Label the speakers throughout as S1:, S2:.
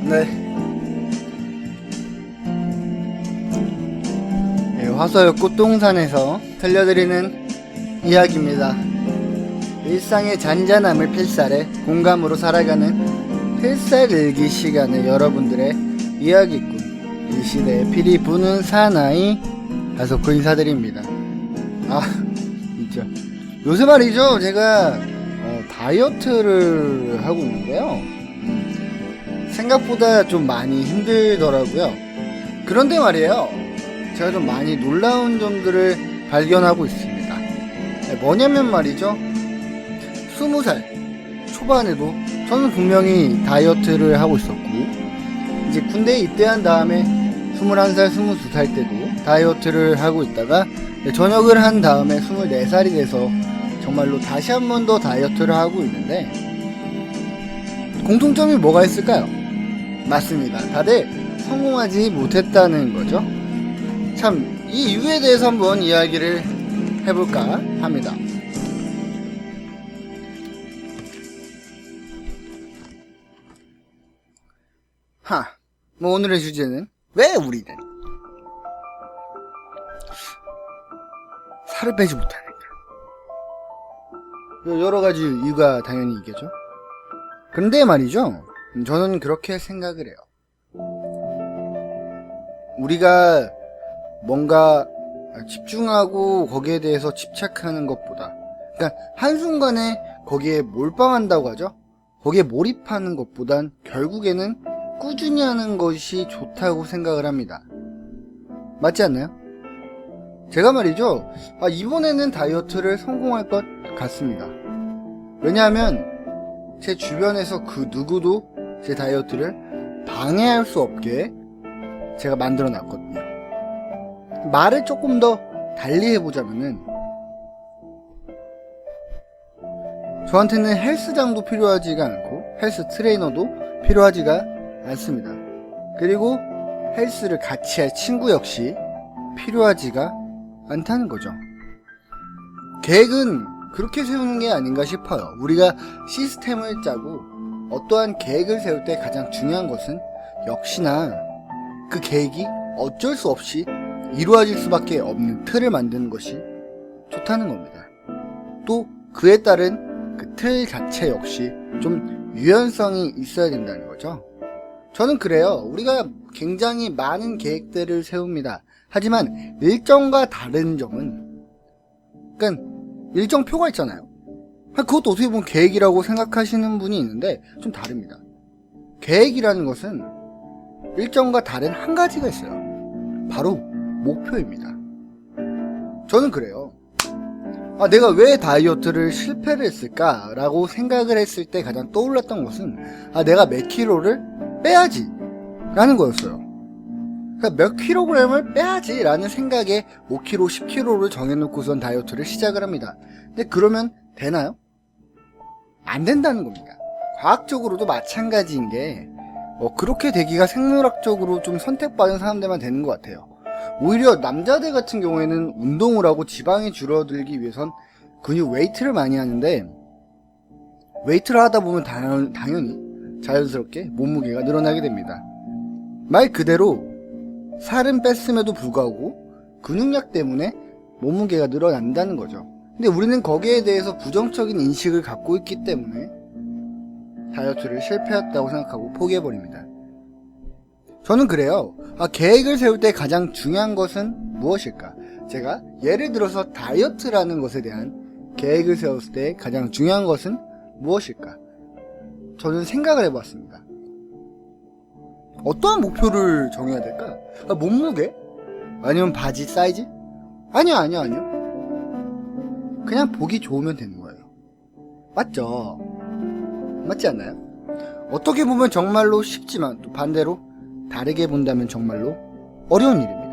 S1: 네. 네, 화서역 꽃동산에서 들려드리는 이야기입니다. 일상의 잔잔함을 필살해 공감으로 살아가는 필살일기 시간의 여러분들의 이야기꾼, 이 시대에 피리 부는 사나이 다소코 인사드립니다. 있죠. 요새 말이죠, 제가 다이어트를 하고 있는데요. 생각보다 좀 많이 힘들더라고요. 그런데 말이에요, 제가 좀 많이 놀라운 점들을 발견하고 있습니다. 뭐냐면 말이죠, 20살 초반에도 저는 분명히 다이어트를 하고 있었고, 이제 군대에 입대한 다음에 21살, 22살 때도 다이어트를 하고 있다가 전역을 한 다음에 24살이 돼서 정말로 다시 한 번 더 다이어트를 하고 있는데, 공통점이 뭐가 있을까요? 맞습니다. 다들 성공하지 못했다는 거죠. 참, 이 이유에 대해서 한번 이야기를 해볼까 합니다. 오늘의 주제는 왜 우리는 살을 빼지 못하는가? 여러가지 이유가 당연히 있겠죠. 근데 말이죠, 저는 그렇게 생각을 해요. 우리가 뭔가 집중하고 거기에 대해서 집착하는 것보다, 그러니까 한순간에 거기에 몰빵한다고 하죠. 거기에 몰입하는 것보단 결국에는 꾸준히 하는 것이 좋다고 생각을 합니다. 맞지 않나요? 제가 말이죠, 이번에는 다이어트를 성공할 것 같습니다. 왜냐하면 제 주변에서 그 누구도 제 다이어트를 방해할 수 없게 제가 만들어 놨거든요. 말을 조금 더 달리 해보자면은, 저한테는 헬스장도 필요하지가 않고 헬스 트레이너도 필요하지가 않습니다. 그리고 헬스를 같이 할 친구 역시 필요하지가 않다는 거죠. 계획은 그렇게 세우는 게 아닌가 싶어요. 우리가 시스템을 짜고 어떠한 계획을 세울 때 가장 중요한 것은 역시나 그 계획이 어쩔 수 없이 이루어질 수밖에 없는 틀을 만드는 것이 좋다는 겁니다. 또 그에 따른 그 틀 자체 역시 좀 유연성이 있어야 된다는 거죠. 저는 그래요. 우리가 굉장히 많은 계획들을 세웁니다. 하지만 일정과 다른 점은, 그러니까 일정표가 있잖아요. 그것도 어떻게 보면 계획이라고 생각하시는 분이 있는데 좀 다릅니다. 계획이라는 것은 일정과 다른 한 가지가 있어요. 바로 목표입니다. 저는 그래요. 내가 왜 다이어트를 실패를 했을까? 라고 생각을 했을 때 가장 떠올랐던 것은, 내가 몇 킬로를 빼야지 라는 거였어요. 그러니까 몇 킬로그램을 빼야지 라는 생각에 5kg, 10kg를 정해놓고선 다이어트를 시작을 합니다. 근데 그러면 되나요? 안 된다는 겁니다. 과학적으로도 마찬가지인 게, 그렇게 되기가 생물학적으로 좀 선택받은 사람들만 되는 것 같아요. 오히려 남자들 같은 경우에는 운동을 하고 지방이 줄어들기 위해선 근육 웨이트를 많이 하는데, 웨이트를 하다 보면 당연히 자연스럽게 몸무게가 늘어나게 됩니다. 말 그대로 살은 뺐음에도 불구하고 근육량 때문에 몸무게가 늘어난다는 거죠. 근데 우리는 거기에 대해서 부정적인 인식을 갖고 있기 때문에 다이어트를 실패했다고 생각하고 포기해버립니다. 저는 그래요. 계획을 세울 때 가장 중요한 것은 무엇일까? 제가 예를 들어서 다이어트라는 것에 대한 계획을 세웠을 때 가장 중요한 것은 무엇일까? 저는 생각을 해봤습니다. 어떠한 목표를 정해야 될까? 몸무게? 아니면 바지 사이즈? 아니요. 그냥 보기 좋으면 되는 거예요. 맞죠? 맞지 않나요? 어떻게 보면 정말로 쉽지만 또 반대로 다르게 본다면 정말로 어려운 일입니다.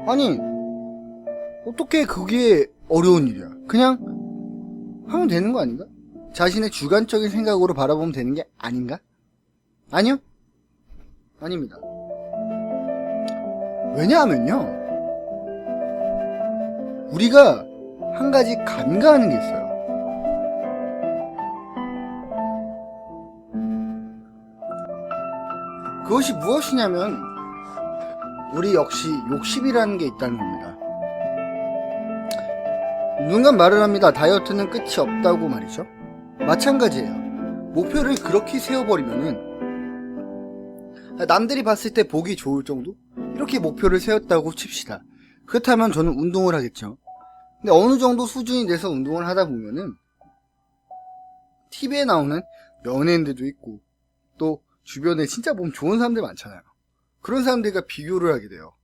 S1: 아니, 어떻게 그게 어려운 일이야? 그냥 하면 되는 거 아닌가? 자신의 주관적인 생각으로 바라보면 되는 게 아닌가? 아니요? 아닙니다. 왜냐하면요, 우리가 한 가지 간과하는 게 있어요. 그것이 무엇이냐면 우리 역시 욕심이라는 게 있다는 겁니다. 누군가 말을 합니다. 다이어트는 끝이 없다고 말이죠. 마찬가지예요. 목표를 그렇게 세워버리면은 남들이 봤을 때 보기 좋을 정도? 이렇게 목표를 세웠다고 칩시다. 그렇다면 저는 운동을 하겠죠. 근데 어느 정도 수준이 돼서 운동을 하다 보면은 TV에 나오는 연예인들도 있고 또 주변에 진짜 몸 좋은 사람들 많잖아요. 그런 사람들과 비교를 하게 돼요.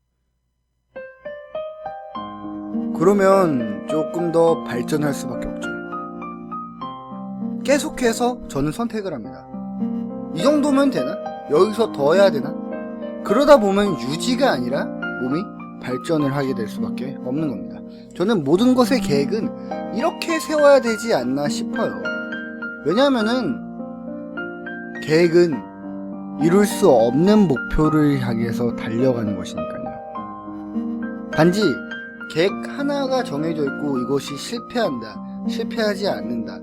S1: 그러면 조금 더 발전할 수밖에 없죠. 계속해서 저는 선택을 합니다. 이 정도면 되나? 여기서 더 해야 되나? 그러다 보면 유지가 아니라 몸이 발전을 하게 될 수밖에 없는 겁니다. 저는 모든 것의 계획은 이렇게 세워야 되지 않나 싶어요. 왜냐하면은 계획은 이룰 수 없는 목표를 향해서 달려가는 것이니까요. 단지 계획 하나가 정해져 있고 이것이 실패한다, 실패하지 않는다,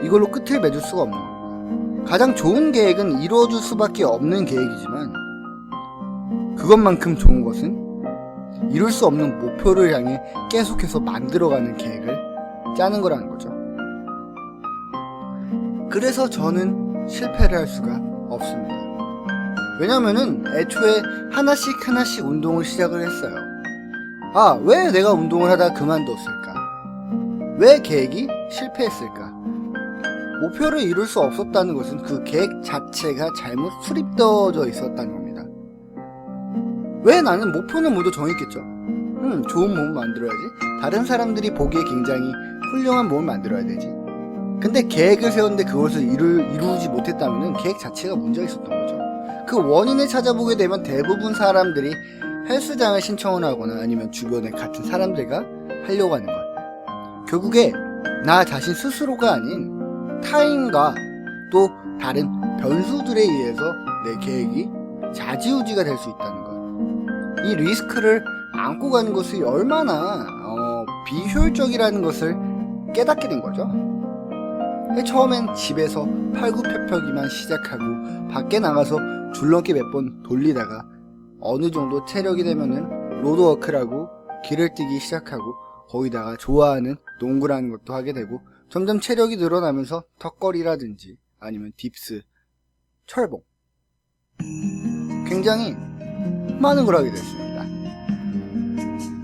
S1: 이걸로 끝을 맺을 수가 없는 겁니다. 가장 좋은 계획은 이루어질 수밖에 없는 계획이지만 그것만큼 좋은 것은 이룰 수 없는 목표를 향해 계속해서 만들어가는 계획을 짜는 거라는 거죠. 그래서 저는 실패를 할 수가 없습니다. 왜냐면은 애초에 하나씩 운동을 시작을 했어요. 왜 내가 운동을 하다 그만뒀을까? 왜 계획이 실패했을까? 목표를 이룰 수 없었다는 것은 그 계획 자체가 잘못 수립되어져 있었다는 겁니다. 왜 나는 목표는 모두 정했겠죠. 좋은 몸을 만들어야지. 다른 사람들이 보기에 굉장히 훌륭한 몸을 만들어야 되지. 근데 계획을 세웠는데 그것을 이루지 못했다면 계획 자체가 문제가 있었던 거죠. 그 원인을 찾아보게 되면 대부분 사람들이 헬스장을 신청을 하거나 아니면 주변에 같은 사람들과 하려고 하는 것. 결국에 나 자신 스스로가 아닌 타인과 또 다른 변수들에 의해서 내 계획이 좌지우지가 될 수 있다는 것. 이 리스크를 안고 가는 것이 얼마나 비효율적이라는 것을 깨닫게 된 거죠. 처음엔 집에서 팔굽혀펴기만 시작하고 밖에 나가서 줄넘기 몇 번 돌리다가 어느 정도 체력이 되면은 로드워크라고 길을 뛰기 시작하고 거기다가 좋아하는 농구라는 것도 하게 되고 점점 체력이 늘어나면서 턱걸이라든지 아니면 딥스, 철봉 굉장히 많은 걸 하게 됐습니다.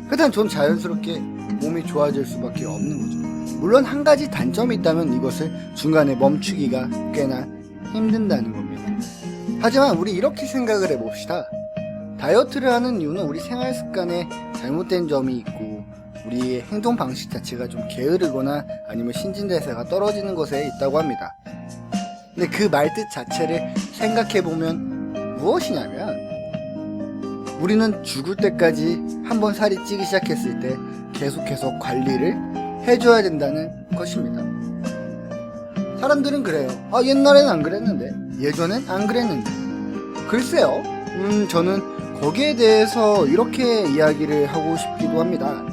S1: 그렇다면 전 자연스럽게 몸이 좋아질 수밖에 없는 거죠. 물론 한 가지 단점이 있다면 이것을 중간에 멈추기가 꽤나 힘든다는 겁니다. 하지만 우리 이렇게 생각을 해봅시다. 다이어트를 하는 이유는 우리 생활 습관에 잘못된 점이 있고 우리의 행동 방식 자체가 좀 게으르거나 아니면 신진대사가 떨어지는 것에 있다고 합니다. 근데 그 말뜻 자체를 생각해보면 무엇이냐면 우리는 죽을 때까지 한번 살이 찌기 시작했을 때 계속해서 관리를 해줘야 된다는 것입니다. 사람들은 그래요. 옛날엔 안 그랬는데, 예전엔 안 그랬는데. 글쎄요, 저는 거기에 대해서 이렇게 이야기를 하고 싶기도 합니다.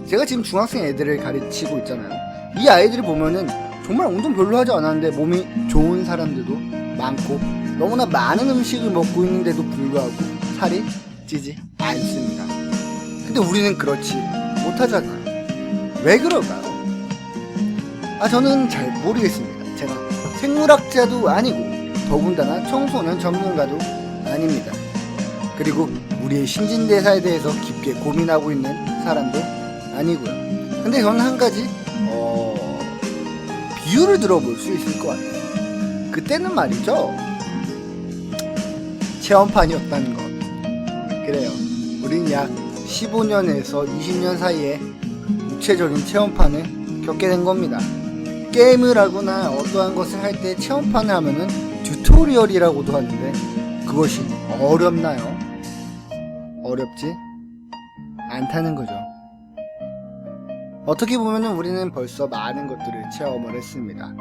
S1: 제가 지금 중학생 애들을 가르치고 있잖아요. 이 아이들을 보면은 정말 운동 별로 하지 않았는데 몸이 좋은 사람들도 많고 너무나 많은 음식을 먹고 있는데도 불구하고 살이 찌지 않습니다. 근데 우리는 그렇지 못하잖아요. 왜 그럴까요? 저는 잘 모르겠습니다. 제가 생물학자도 아니고 더군다나 청소년 전문가도 아닙니다. 그리고 우리의 신진대사에 대해서 깊게 고민하고 있는 사람도 아니고요. 근데 저는 한 가지 비유를 들어볼 수 있을 것 같아요. 그때는 말이죠, 체험판이었다는 것. 그래요. 우린 약 15년에서 20년 사이에 구체적인 체험판을 겪게 된 겁니다. 게임을 하거나 어떠한 것을 할 때 체험판을 하면은 튜토리얼이라고도 하는데 그것이 어렵나요? 어렵지 않다는 거죠. 어떻게 보면은 우리는 벌써 많은 것들을 체험을 했습니다.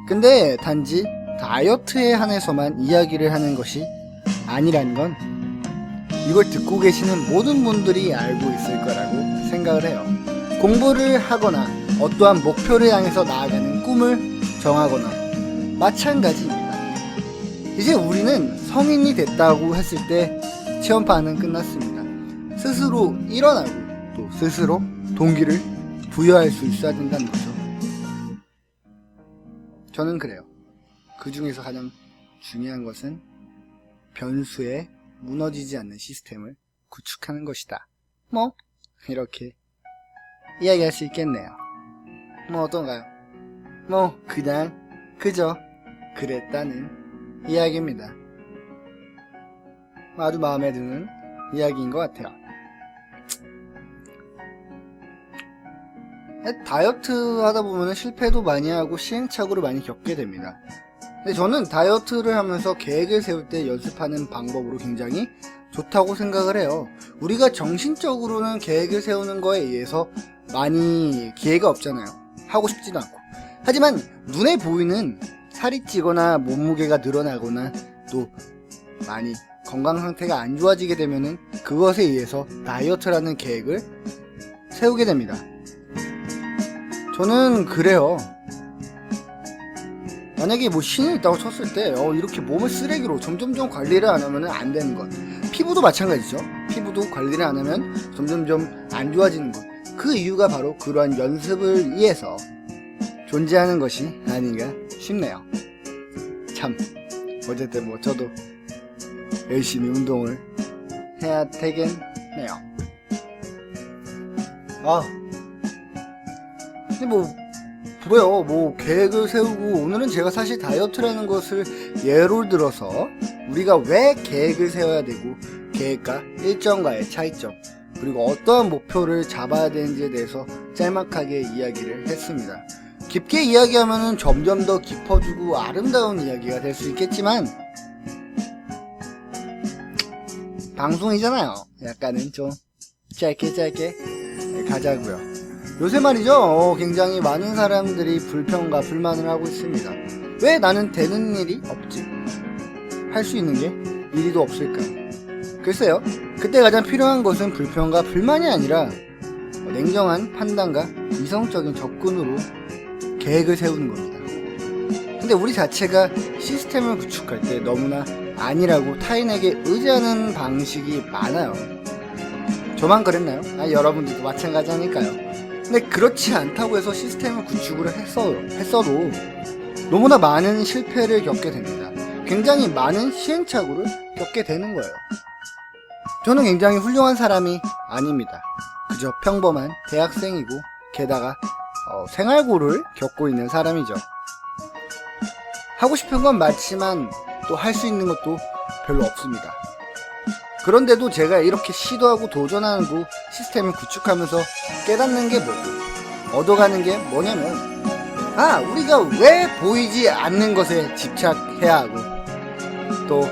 S1: 근데 단지 다이어트에 한해서만 이야기를 하는 것이 아니라는 건 이걸 듣고 계시는 모든 분들이 알고 있을 거라고 생각을 해요. 공부를 하거나 어떠한 목표를 향해서 나아가는 꿈을 정하거나 마찬가지입니다. 이제 우리는 성인이 됐다고 했을 때 체험판은 끝났습니다. 스스로 일어나고 또 스스로 동기를 부여할 수 있어야 된다는 거죠. 저는 그래요. 그 중에서 가장 중요한 것은 변수에 무너지지 않는 시스템을 구축하는 것이다. 뭐 이렇게 이야기할 수 있겠네요. 뭐 어떤가요? 뭐 그냥 그저 그랬다는 이야기입니다. 아주 마음에 드는 이야기인 것 같아요. 다이어트 하다 보면 실패도 많이 하고 시행착오를 많이 겪게 됩니다. 근데 저는 다이어트를 하면서 계획을 세울 때 연습하는 방법으로 굉장히 좋다고 생각을 해요. 우리가 정신적으로는 계획을 세우는 거에 의해서 많이 기회가 없잖아요. 하고 싶지도 않고. 하지만 눈에 보이는 살이 찌거나 몸무게가 늘어나거나 또 많이 건강 상태가 안 좋아지게 되면은 그것에 의해서 다이어트라는 계획을 세우게 됩니다. 저는 그래요. 만약에 뭐 신이 있다고 쳤을 때 이렇게 몸을 쓰레기로 점점점 관리를 안 하면 안 되는 것. 피부도 마찬가지죠. 피부도 관리를 안 하면 점점점 안 좋아지는 것. 그 이유가 바로 그러한 연습을 위해서 존재하는 것이 아닌가 싶네요. 참 어쨌든 뭐 저도 열심히 운동을 해야 되겠네요. 근데 그래요. 계획을 세우고 오늘은 제가 사실 다이어트라는 것을 예로 들어서 우리가 왜 계획을 세워야 되고 계획과 일정과의 차이점 그리고 어떠한 목표를 잡아야 되는지에 대해서 짤막하게 이야기를 했습니다. 깊게 이야기하면 점점 더 깊어지고 아름다운 이야기가 될 수 있겠지만 방송이잖아요. 약간은 좀 짧게 가자고요. 요새 말이죠. 굉장히 많은 사람들이 불평과 불만을 하고 있습니다. 왜 나는 되는 일이 없지? 할 수 있는 게 일이도 없을까? 글쎄요. 그때 가장 필요한 것은 불평과 불만이 아니라 냉정한 판단과 이성적인 접근으로 계획을 세우는 겁니다. 근데 우리 자체가 시스템을 구축할 때 너무나 아니라고 타인에게 의지하는 방식이 많아요. 저만 그랬나요? 여러분들도 마찬가지 아닐까요? 근데 그렇지 않다고 해서 시스템을 구축을 했어도 너무나 많은 실패를 겪게 됩니다. 굉장히 많은 시행착오를 겪게 되는 거예요. 저는 굉장히 훌륭한 사람이 아닙니다. 그저 평범한 대학생이고 게다가 생활고를 겪고 있는 사람이죠. 하고 싶은 건 많지만 또 할 수 있는 것도 별로 없습니다. 그런데도 제가 이렇게 시도하고 도전하고 시스템을 구축하면서 깨닫는 게 뭐고 얻어가는 게 뭐냐면 우리가 왜 보이지 않는 것에 집착해야 하고 또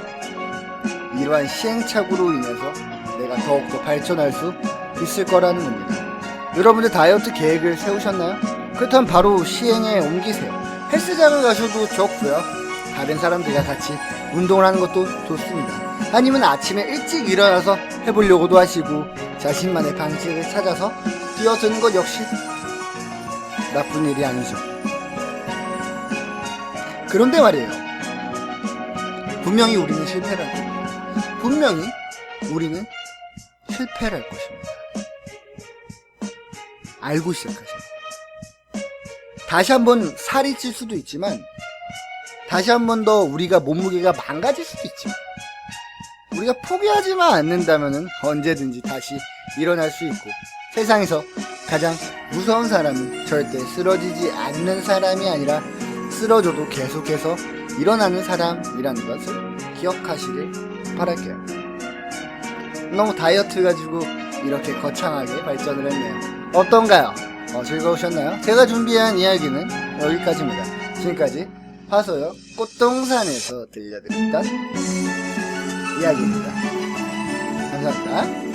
S1: 이러한 시행착오로 인해서 내가 더욱더 발전할 수 있을 거라는 겁니다. 여러분들 다이어트 계획을 세우셨나요? 그렇다면 바로 시행에 옮기세요. 헬스장을 가셔도 좋고요. 다른 사람들과 같이 운동을 하는 것도 좋습니다. 아니면 아침에 일찍 일어나서 해보려고도 하시고 자신만의 방식을 찾아서 뛰어드는 것 역시 나쁜 일이 아니죠. 그런데 말이에요. 분명히 우리는 실패를 할 겁니다. 분명히 우리는 실패를 할 것입니다. 알고 시작하세요. 다시 한번 살이 찔 수도 있지만 다시 한 번 더 우리가 몸무게가 망가질 수도 있지만 우리가 포기하지만 않는다면 언제든지 다시 일어날 수 있고 세상에서 가장 무서운 사람은 절대 쓰러지지 않는 사람이 아니라 쓰러져도 계속해서 일어나는 사람이라는 것을 기억하시길 바랄게요. 너무 다이어트 가지고 이렇게 거창하게 발전을 했네요. 어떤가요? 즐거우셨나요? 제가 준비한 이야기는 여기까지입니다. 지금까지 화소역 꽃동산에서 들려드렸던 이야기입니다. 감사합니다.